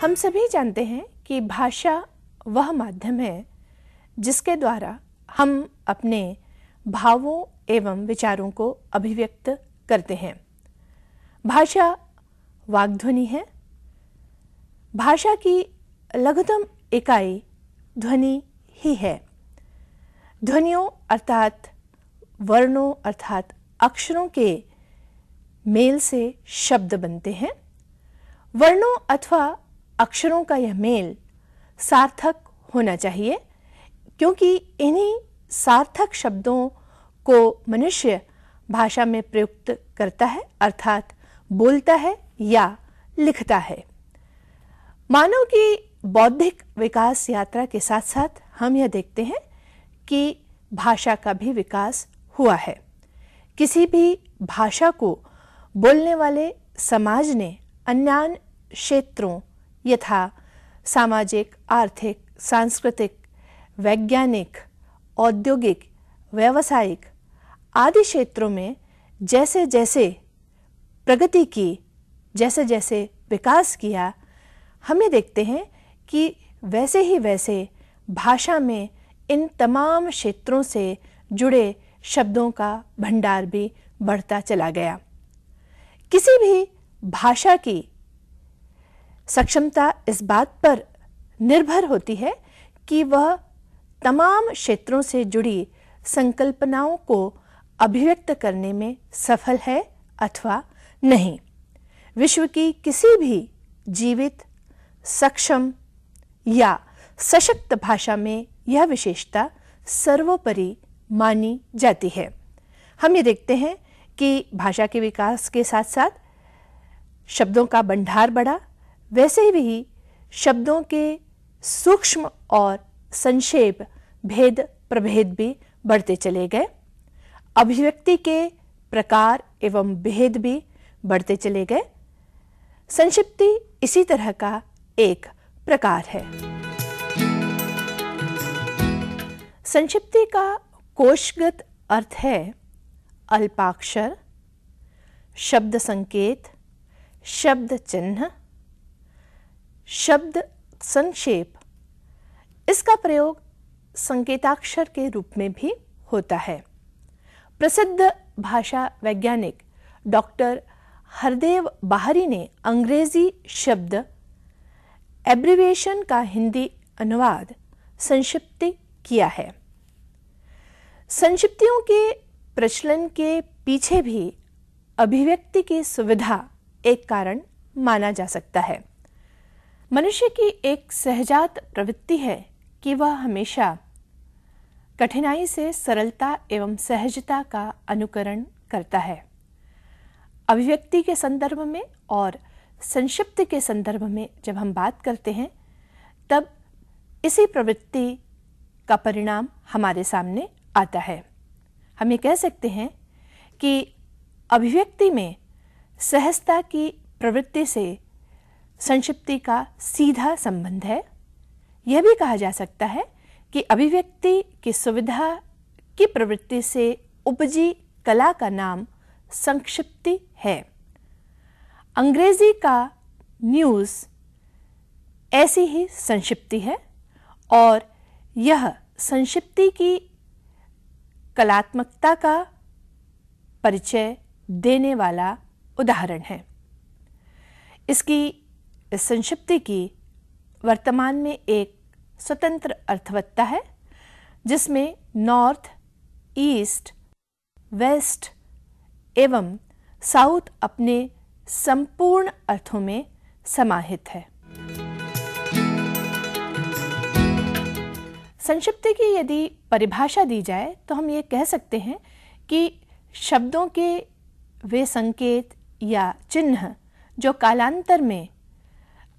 हम सभी जानते हैं कि भाषा वह माध्यम है जिसके द्वारा हम अपने भावों एवं विचारों को अभिव्यक्त करते हैं। भाषा वाग्ध्वनि है। भाषा की लघुतम इकाई ध्वनि ही है। ध्वनियों अर्थात वर्णों अर्थात अक्षरों के मेल से शब्द बनते हैं। वर्णों अथवा अक्षरों का यह मेल सार्थक होना चाहिए, क्योंकि इन्हीं सार्थक शब्दों को मनुष्य भाषा में प्रयुक्त करता है अर्थात बोलता है या लिखता है। मानव की बौद्धिक विकास यात्रा के साथ साथ हम यह देखते हैं कि भाषा का भी विकास हुआ है। किसी भी भाषा को बोलने वाले समाज ने अन्य क्षेत्रों यथा सामाजिक, आर्थिक, सांस्कृतिक, वैज्ञानिक, औद्योगिक, व्यावसायिक आदि क्षेत्रों में जैसे जैसे प्रगति की, जैसे जैसे विकास किया, हम ये देखते हैं कि वैसे ही वैसे भाषा में इन तमाम क्षेत्रों से जुड़े शब्दों का भंडार भी बढ़ता चला गया। किसी भी भाषा की सक्षमता इस बात पर निर्भर होती है कि वह तमाम क्षेत्रों से जुड़ी संकल्पनाओं को अभिव्यक्त करने में सफल है अथवा नहीं। विश्व की किसी भी जीवित, सक्षम या सशक्त भाषा में यह विशेषता सर्वोपरि मानी जाती है। हम ये देखते हैं कि भाषा के विकास के साथ साथ शब्दों का भंडार बढ़ा, वैसे ही शब्दों के सूक्ष्म और संक्षेप भेद प्रभेद भी बढ़ते चले गए। अभिव्यक्ति के प्रकार एवं भेद भी बढ़ते चले गए। संक्षिप्ति इसी तरह का एक प्रकार है। संक्षिप्ति का कोशगत अर्थ है अल्पाक्षर, शब्द संकेत, शब्द चिन्ह, शब्द संक्षेप। इसका प्रयोग संकेताक्षर के रूप में भी होता है। प्रसिद्ध भाषा वैज्ञानिक डॉक्टर हरदेव बाहरी ने अंग्रेजी शब्द एब्रिविएशन का हिंदी अनुवाद संक्षिप्ति किया है। संक्षिप्तियों के प्रचलन के पीछे भी अभिव्यक्ति की सुविधा एक कारण माना जा सकता है। मनुष्य की एक सहजात प्रवृत्ति है कि वह हमेशा कठिनाई से सरलता एवं सहजता का अनुकरण करता है। अभिव्यक्ति के संदर्भ में और संक्षिप्त के संदर्भ में जब हम बात करते हैं, तब इसी प्रवृत्ति का परिणाम हमारे सामने आता है। हम ये कह सकते हैं कि अभिव्यक्ति में सहजता की प्रवृत्ति से संक्षिप्ति का सीधा संबंध है। यह भी कहा जा सकता है कि अभिव्यक्ति की सुविधा की प्रवृत्ति से उपजी कला का नाम संक्षिप्ति है। अंग्रेजी का न्यूज़ ऐसी ही संक्षिप्ति है और यह संक्षिप्ति की कलात्मकता का परिचय देने वाला उदाहरण है। इसकी संक्षिप्ति की वर्तमान में एक स्वतंत्र अर्थवत्ता है, जिसमें नॉर्थ, ईस्ट, वेस्ट एवं साउथ अपने संपूर्ण अर्थों में समाहित है। संक्षिप्ति की यदि परिभाषा दी जाए तो हम ये कह सकते हैं कि शब्दों के वे संकेत या चिन्ह जो कालांतर में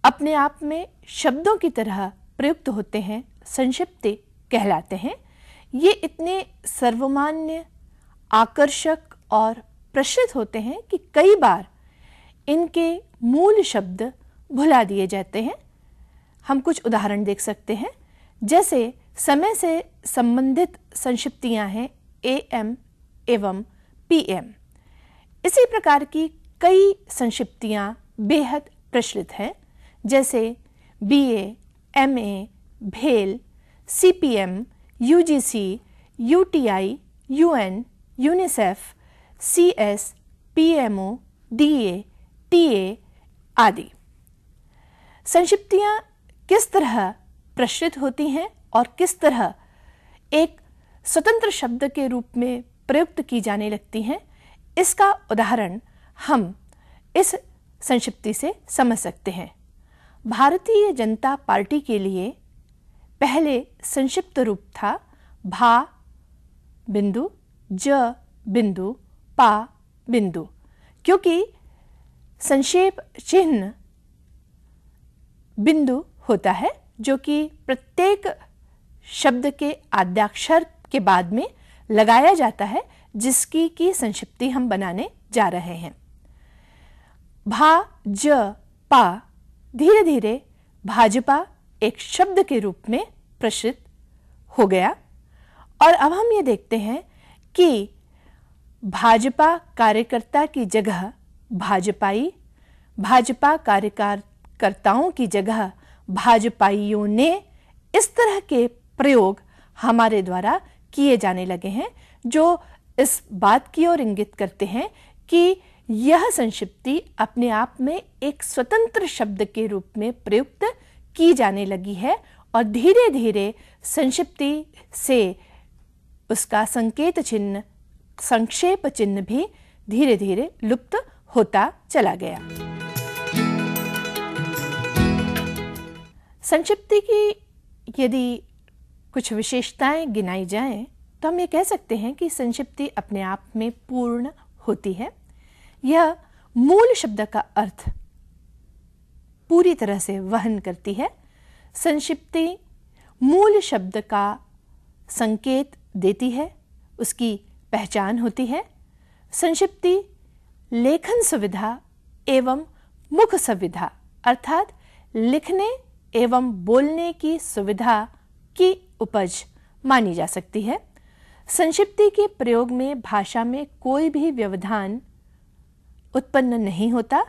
अपने आप में शब्दों की तरह प्रयुक्त होते हैं, संक्षिप्ति कहलाते हैं। ये इतने सर्वमान्य, आकर्षक और प्रचलित होते हैं कि कई बार इनके मूल शब्द भुला दिए जाते हैं। हम कुछ उदाहरण देख सकते हैं, जैसे समय से संबंधित संक्षिप्तियां हैं AM एवं PM। इसी प्रकार की कई संक्षिप्तियां बेहद प्रचलित हैं, जैसे BA, MA, भेल, CPM, UGC, UTI, UN, UNICEF, CS, PMO, DA, TA आदि। संक्षिप्तियां किस तरह प्रचलित होती हैं और किस तरह एक स्वतंत्र शब्द के रूप में प्रयुक्त की जाने लगती हैं, इसका उदाहरण हम इस संक्षिप्ति से समझ सकते हैं। भारतीय जनता पार्टी के लिए पहले संक्षिप्त रूप था भा बिंदु ज बिंदु पा बिंदु, क्योंकि संक्षेप चिन्ह बिंदु होता है जो कि प्रत्येक शब्द के आद्याक्षर के बाद में लगाया जाता है, जिसकी की संक्षिप्ति हम बनाने जा रहे हैं। भा ज पा धीरे धीरे भाजपा एक शब्द के रूप में प्रचलित हो गया और अब हम ये देखते हैं कि भाजपा कार्यकर्ता की जगह भाजपाई, भाजपा कार्यकर्ताओं की जगह भाजपाइयों ने, इस तरह के प्रयोग हमारे द्वारा किए जाने लगे हैं, जो इस बात की ओर इंगित करते हैं कि यह संक्षिप्ति अपने आप में एक स्वतंत्र शब्द के रूप में प्रयुक्त की जाने लगी है और धीरे धीरे संक्षिप्ति से उसका संकेत चिन्ह, संक्षेप चिन्ह भी धीरे धीरे लुप्त होता चला गया। संक्षिप्ति की यदि कुछ विशेषताएं गिनाई जाएं तो हम ये कह सकते हैं कि संक्षिप्ति अपने आप में पूर्ण होती है। यह मूल शब्द का अर्थ पूरी तरह से वहन करती है। संक्षिप्ति मूल शब्द का संकेत देती है, उसकी पहचान होती है। संक्षिप्ति लेखन सुविधा एवं मुख सुविधा अर्थात लिखने एवं बोलने की सुविधा की उपज मानी जा सकती है। संक्षिप्ति के प्रयोग में भाषा में कोई भी व्यवधान उत्पन्न नहीं होता,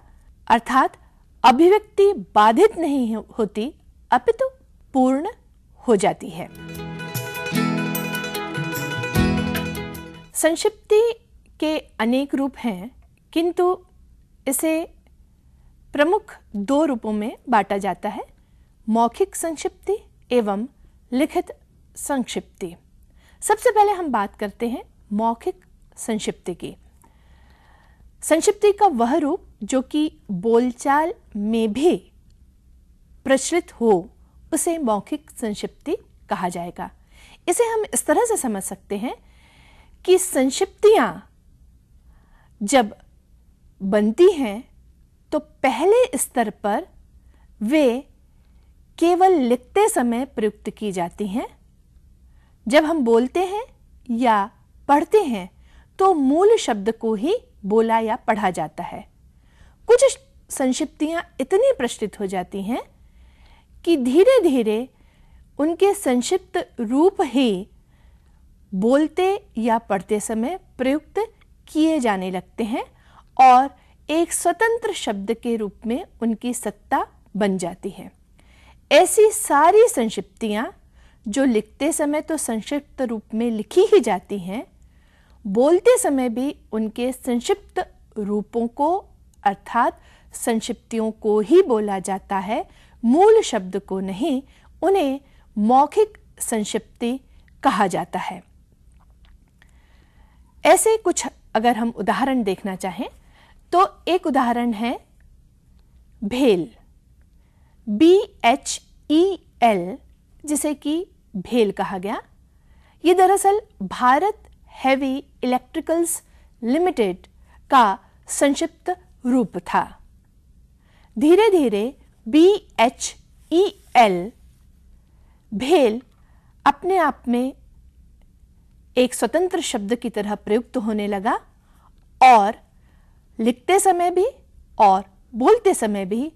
अर्थात अभिव्यक्ति बाधित नहीं होती, अपितु पूर्ण हो जाती है। संक्षिप्ति के अनेक रूप हैं, किंतु इसे प्रमुख दो रूपों में बांटा जाता है, मौखिक संक्षिप्ति एवं लिखित संक्षिप्ति। सबसे पहले हम बात करते हैं मौखिक संक्षिप्ति की। संक्षिप्ति का वह रूप जो कि बोलचाल में भी प्रचलित हो, उसे मौखिक संक्षिप्ति कहा जाएगा। इसे हम इस तरह से समझ सकते हैं कि संक्षिप्तियां जब बनती हैं तो पहले स्तर पर वे केवल लिखते समय प्रयुक्त की जाती हैं। जब हम बोलते हैं या पढ़ते हैं तो मूल शब्द को ही बोला या पढ़ा जाता है। कुछ संक्षिप्तियां इतनी प्रचलित हो जाती हैं कि धीरे धीरे उनके संक्षिप्त रूप ही बोलते या पढ़ते समय प्रयुक्त किए जाने लगते हैं और एक स्वतंत्र शब्द के रूप में उनकी सत्ता बन जाती है। ऐसी सारी संक्षिप्तियां जो लिखते समय तो संक्षिप्त रूप में लिखी ही जाती हैं, बोलते समय भी उनके संक्षिप्त रूपों को अर्थात संक्षिप्तियों को ही बोला जाता है, मूल शब्द को नहीं। उन्हें मौखिक संक्षिप्ति कहा जाता है। ऐसे कुछ अगर हम उदाहरण देखना चाहें तो एक उदाहरण है भेल, BHEL, जिसे कि भेल कहा गया। ये दरअसल भारत हेवी इलेक्ट्रिकल्स लिमिटेड का संक्षिप्त रूप था। धीरे धीरे BHEL भेल अपने आप में एक स्वतंत्र शब्द की तरह प्रयुक्त होने लगा और लिखते समय भी और बोलते समय भी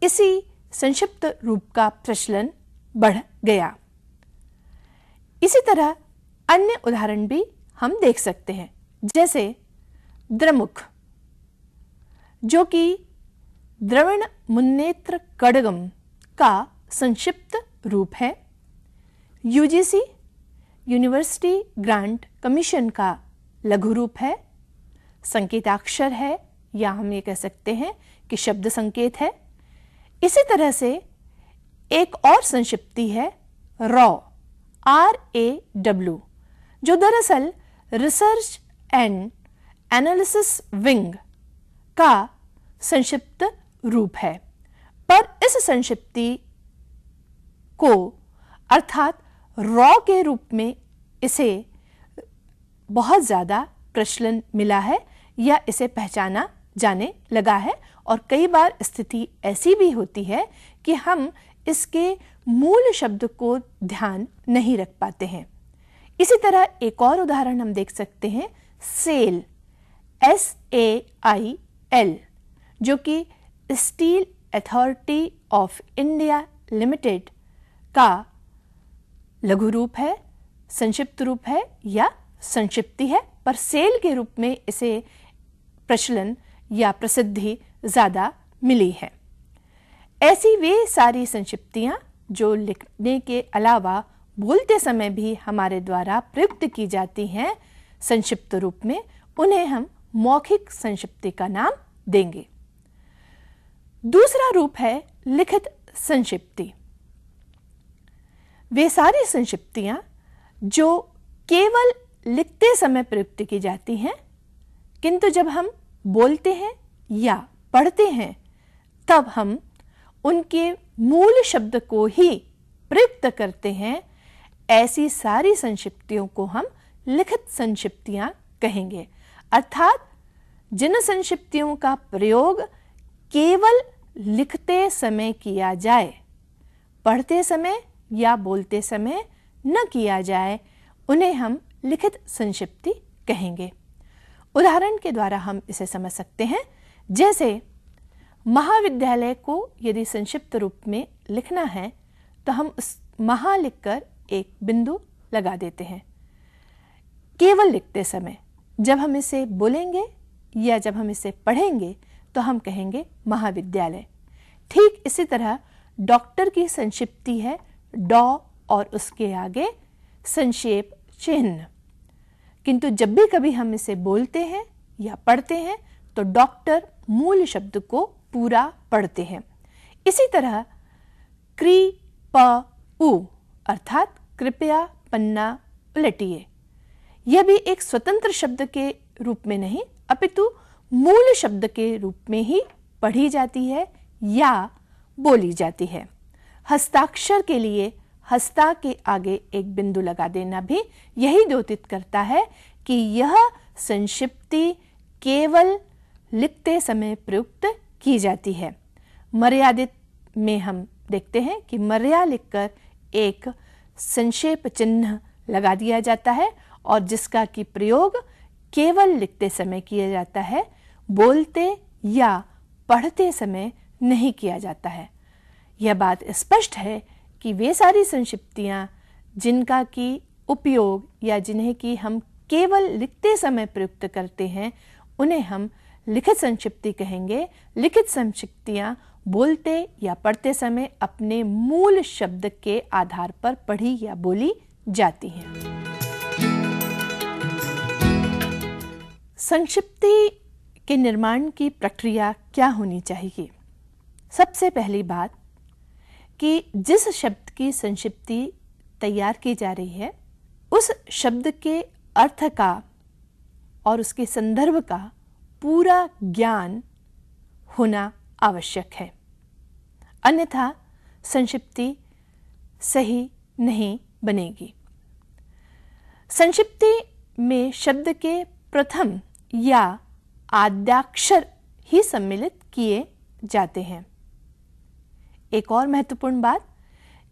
इसी संक्षिप्त रूप का प्रचलन बढ़ गया। इसी तरह अन्य उदाहरण भी हम देख सकते हैं, जैसे द्रमुख, जो कि द्रविण मुन्नेत्र कडगम का संक्षिप्त रूप है। यूजीसी यूनिवर्सिटी ग्रांट कमीशन का लघु रूप है। संकेताक्षर है, या हम ये कह सकते हैं कि शब्द संकेत है। इसी तरह से एक और संक्षिप्ति है रॉ, RAW, जो दरअसल रिसर्च एंड एनालिसिस विंग का संक्षिप्त रूप है। पर इस संक्षिप्ति को अर्थात रॉ के रूप में इसे बहुत ज़्यादा प्रचलन मिला है या इसे पहचाना जाने लगा है, और कई बार स्थिति ऐसी भी होती है कि हम इसके मूल शब्द को ध्यान नहीं रख पाते हैं। इसी तरह एक और उदाहरण हम देख सकते हैं सेल, SAIL, जो कि steel authority of India limited का लघु रूप है, संक्षिप्त रूप है या संक्षिप्ति है, पर सेल के रूप में इसे प्रचलन या प्रसिद्धि ज़्यादा मिली है। ऐसी वे सारी संक्षिप्तियां जो लिखने के अलावा बोलते समय भी हमारे द्वारा प्रयुक्त की जाती हैं संक्षिप्त रूप में, उन्हें हम मौखिक संक्षिप्ति का नाम देंगे। दूसरा रूप है लिखित संक्षिप्ति। वे सारी संक्षिप्तियां जो केवल लिखते समय प्रयुक्त की जाती हैं, किंतु जब हम बोलते हैं या पढ़ते हैं तब हम उनके मूल शब्द को ही प्रयुक्त करते हैं। ऐसी सारी संक्षिप्तियों को हम लिखित संक्षिप्तियां कहेंगे। अर्थात जिन संक्षिप्तियों का प्रयोग केवल लिखते समय किया जाए, पढ़ते समय या बोलते समय न किया जाए, उन्हें हम लिखित संक्षिप्ति कहेंगे। उदाहरण के द्वारा हम इसे समझ सकते हैं। जैसे महाविद्यालय को यदि संक्षिप्त रूप में लिखना है तो हम उस महा लिखकर एक बिंदु लगा देते हैं केवल लिखते समय। जब हम इसे बोलेंगे या जब हम इसे पढ़ेंगे तो हम कहेंगे महाविद्यालय। ठीक इसी तरह डॉक्टर की संक्षिप्ति है डॉ और उसके आगे संक्षेप चिन्ह, किंतु जब भी कभी हम इसे बोलते हैं या पढ़ते हैं तो डॉक्टर मूल शब्द को पूरा पढ़ते हैं। इसी तरह कृपउ अर्थात कृपया पन्ना उलटिए, यह भी एक स्वतंत्र शब्द के रूप में नहीं अपितु मूल शब्द के रूप में ही पढ़ी जाती है या बोली जाती है। हस्ताक्षर के लिए हस्ता के आगे एक बिंदु लगा देना भी यही द्योतित करता है कि यह संक्षिप्ति केवल लिखते समय प्रयुक्त की जाती है। मर्यादित में हम देखते हैं कि मर्या लिखकर एक संक्षेप चिन्ह लगा दिया जाता है और जिसका कि प्रयोग केवल लिखते समय किया जाता है, बोलते या पढ़ते समय नहीं किया जाता है। यह बात स्पष्ट है कि वे सारी संक्षिप्तियां जिनका कि उपयोग या जिन्हें कि हम केवल लिखते समय प्रयुक्त करते हैं, उन्हें हम लिखित संक्षिप्ति कहेंगे। लिखित संक्षिप्तियां बोलते या पढ़ते समय अपने मूल शब्द के आधार पर पढ़ी या बोली जाती हैं। संक्षिप्ति के निर्माण की प्रक्रिया क्या होनी चाहिए? सबसे पहली बात कि जिस शब्द की संक्षिप्ति तैयार की जा रही है उस शब्द के अर्थ का और उसके संदर्भ का पूरा ज्ञान होना आवश्यक है, अन्यथा संक्षिप्ति सही नहीं बनेगी। संक्षिप्ति में शब्द के प्रथम या आद्याक्षर ही सम्मिलित किए जाते हैं। एक और महत्वपूर्ण बात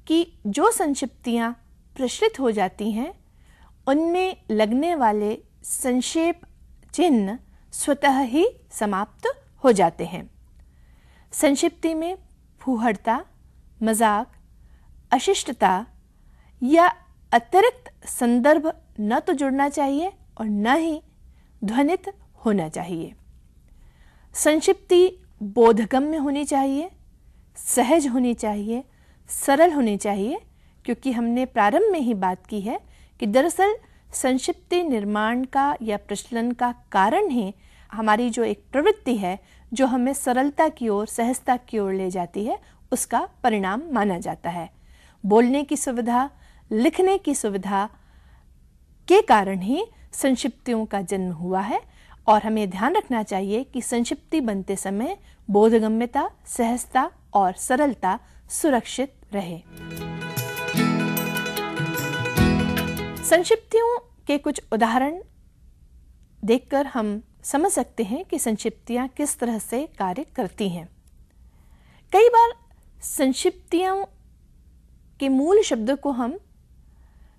कि जो संक्षिप्तियां प्रचलित हो जाती हैं उनमें लगने वाले संक्षेप चिन्ह स्वतः ही समाप्त हो जाते हैं। संक्षिप्ति में फूहड़ता, मजाक, अशिष्टता या अतिरिक्त संदर्भ न तो जुड़ना चाहिए और न ही ध्वनित होना चाहिए। संक्षिप्ति बोधगम्य होनी चाहिए, सहज होनी चाहिए, सरल होनी चाहिए, क्योंकि हमने प्रारंभ में ही बात की है कि दरअसल संक्षिप्ति निर्माण का या प्रचलन का कारण ही हमारी जो एक प्रवृत्ति है जो हमें सरलता की ओर, सहजता की ओर ले जाती है, उसका परिणाम माना जाता है। बोलने की सुविधा, लिखने की सुविधा के कारण ही संक्षिप्तियों का जन्म हुआ है और हमें ध्यान रखना चाहिए कि संक्षिप्ति बनते समय बोधगम्यता, सहजता और सरलता सुरक्षित रहे। संक्षिप्तियों के कुछ उदाहरण देखकर हम समझ सकते हैं कि संक्षिप्तियां किस तरह से कार्य करती हैं। कई बार संक्षिप्तियों के मूल शब्द को हम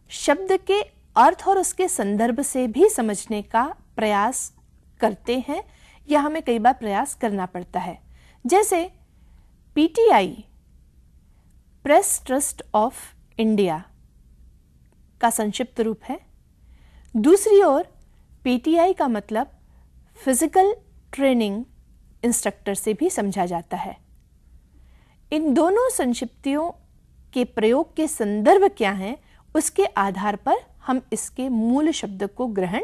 शब्द के अर्थ और उसके संदर्भ से भी समझने का प्रयास करते हैं या हमें कई बार प्रयास करना पड़ता है। जैसे PTI, press trust of India का संक्षिप्त रूप है। दूसरी ओर पीटीआई का मतलब फिजिकल ट्रेनिंग इंस्ट्रक्टर से भी समझा जाता है। इन दोनों संक्षिप्तियों के प्रयोग के संदर्भ क्या हैं, उसके आधार पर हम इसके मूल शब्द को ग्रहण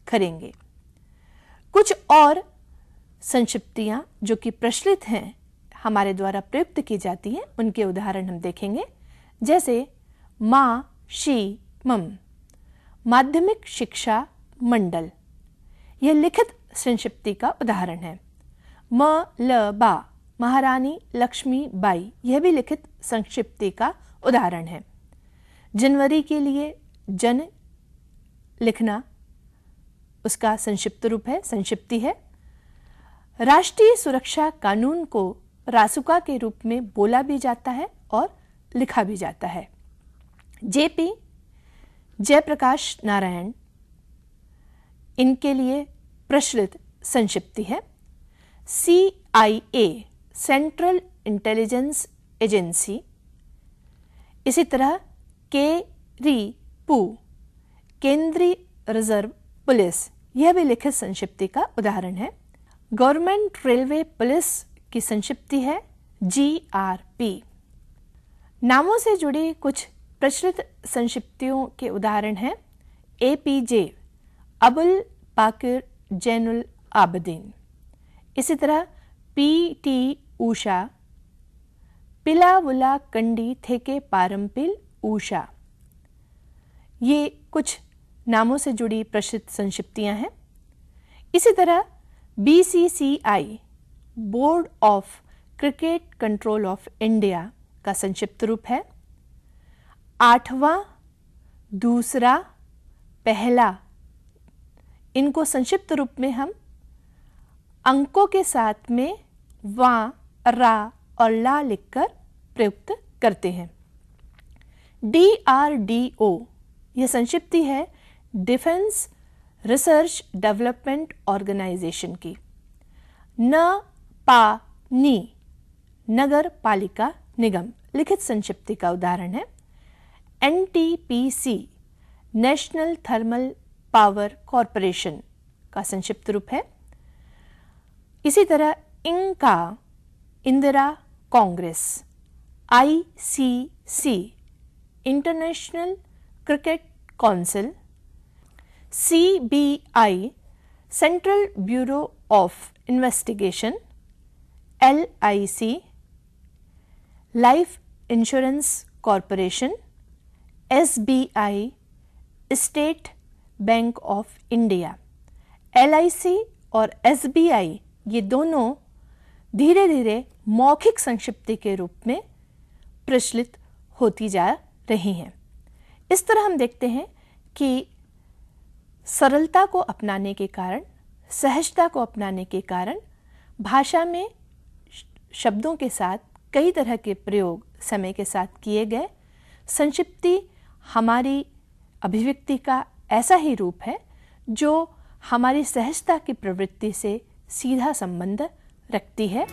करेंगे। कुछ और संक्षिप्तियां जो कि प्रचलित हैं, हमारे द्वारा प्रयुक्त की जाती हैं, उनके उदाहरण हम देखेंगे। जैसे मा, शी, मम, माध्यमिक शिक्षा मंडल, यह लिखित संक्षिप्ति का उदाहरण है। म, ल, बा, महारानी लक्ष्मी बाई, यह भी लिखित संक्षिप्ति का उदाहरण है। जनवरी के लिए जन लिखना उसका संक्षिप्त रूप है, संक्षिप्ति है। राष्ट्रीय सुरक्षा कानून को रासुका के रूप में बोला भी जाता है और लिखा भी जाता है। जेपी, जयप्रकाश नारायण, इनके लिए प्रचलित संक्षिप्ति है। CIA, central intelligence agency. इसी तरह KRIPU, केंद्रीय रिजर्व पुलिस, यह भी लिखित संक्षिप्ति का उदाहरण है। गवर्नमेंट रेलवे पुलिस की संक्षिप्ति है GRP। नामों से जुड़ी कुछ प्रचलित संक्षिप्तियों के उदाहरण हैं। APJ, अबुल पाकिर जैनुल आबदीन। इसी तरह PT ऊषा, पिलावुला कंडी थेके पारंपिल ऊषा। ये कुछ नामों से जुड़ी प्रचलित संक्षिप्तियां हैं। इसी तरह BCCI, board of cricket control of India का संक्षिप्त रूप है। 8वां, दूसरा, पहला, इनको संक्षिप्त रूप में हम अंकों के साथ में वा, रा और ला लिखकर प्रयुक्त करते हैं। DRDO, यह संक्षिप्ति है डिफेंस रिसर्च डेवलपमेंट ऑर्गेनाइजेशन की। न, पा, नी, नगर पालिका निगम, लिखित संक्षिप्ति का उदाहरण है। NTPC, national thermal power corporation का संक्षिप्त रूप है। इसी तरह Inca, Indira Congress. ICC, international cricket council. CBI, central bureau of investigation. LIC, life insurance corporation. SBI, state bank of India. LIC और SBI, ये दोनों धीरे धीरे मौखिक संक्षिप्ति के रूप में प्रचलित होती जा रही हैं। इस तरह हम देखते हैं कि सरलता को अपनाने के कारण, सहजता को अपनाने के कारण भाषा में शब्दों के साथ कई तरह के प्रयोग समय के साथ किए गए। संक्षिप्ति हमारी अभिव्यक्ति का ऐसा ही रूप है जो हमारी सहजता की प्रवृत्ति से सीधा संबंध रखती है।